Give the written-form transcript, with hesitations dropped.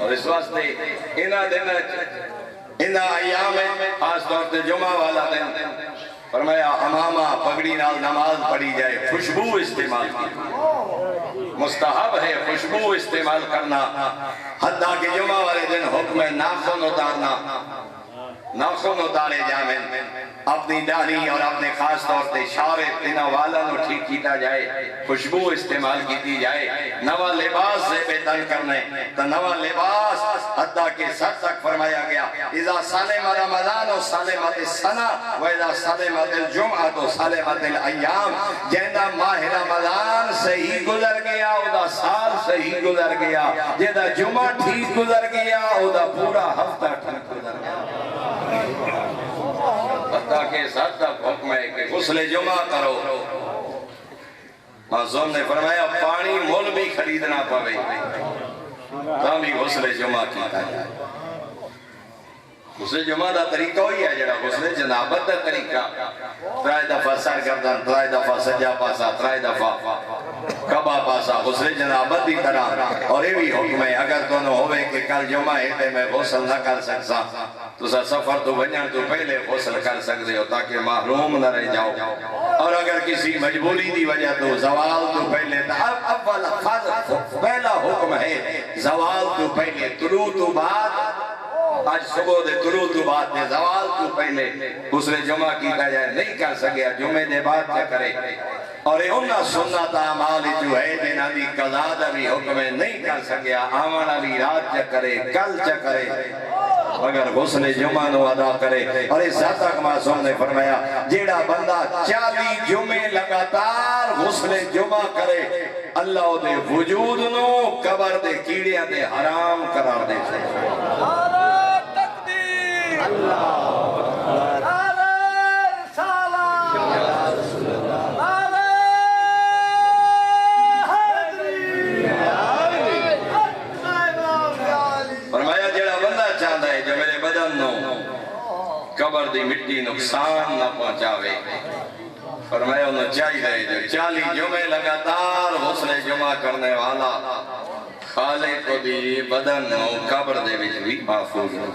اور اس واسطے انہا ایام خاص طور سے جمعہ والا دن فرمایا امامہ پگڑی نال نماز پڑھی جائے، خوشبو استعمال کی، مستحب ہے خوشبو استعمال کرنا، حتیٰ کہ جمعہ والے دن حکم ہے ناخن اتارنا، ناخن اتارے جامن، اپنی داڑھی اور اپنے خاص طور سے شارے تنہ والا نو ٹھیک کیتا جائے، خوشبو استعمال کی جائے، نوا لباس سے بہتر کرنے تو نوا لباس حتیٰ کہ سر تک فرمایا گیا اذا سالمت رمضان و سالمت السنہ و اذا سالمت الجمعہ تو سالمت الایام، جیندہ ماہ رمضان صحیح گزر گیا ادا سال صحیح گزر گیا، جیندہ جمعہ ٹھیک گزر گیا ادا پورا ہفتہ ٹھیک گزر گیا۔ حتیٰ کہ ساتھ تک حکم ہے کہ غسل جمعہ کرو، معصوم نے فرمایا پانی مول بھی خریدنا پوے تاں بھی غسل جمعہ کیتا ہے۔ غسل جمعہ دا طریقہ ہوئی ہے جڑا غسل جنابت دا طریقہ، ترائے دفعہ سر گردن، ترائے دفعہ سجا پاسا، ترائے دفعہ کبا پاسا، غسل جنابت دی طرح۔ اور یہ بھی حکم ہے اگر دونوں ہوئے کہ کل جمعہ ہے تے میں غسل نہ کر سکسا تو سفر تو بنیان تو پہلے غسل کر سکتے ہو تاکہ محروم نہ رہ جاؤ، اور اگر کسی مجبوری دی وجہ تو زوال تو پہلے پہلا حکم ہے زوال تو پہلے، طلوع تو بعد، آج صبح دے طلوع تو بعد دے زوال تو پہلے غسل جمعہ کیتا جائے، نہیں کر سکیا جمعے دے بعد کیا کرے، اور انہا سنت اعمال جو ہے دینا دی قضا دا بھی حکم ہے، نہیں کر سکیا آمانہ بھی رات چا کرے، کل چا کرے، اگر غسل جمعہ نو ادا کرے۔ اور اس ذات تک معصوم نے فرمایا جیڑا بندہ 40 جمعے لگاتار غسل جمعہ کرے اللہ دے وجود نو قبر دے کیڑیاں دے حرام قرار دے چھے۔ فرمایا جیڑا بندہ چاہتا ہے جو میرے بدن نو قبر دی مٹی نقصان نہ پہنچاوے، فرمایا انہوں چاہیے جو 40 جمعے لگاتار غسل جمعہ کرنے والا خالق کو دی بدن نو قبر دے وچ بھی محفوظ ہے۔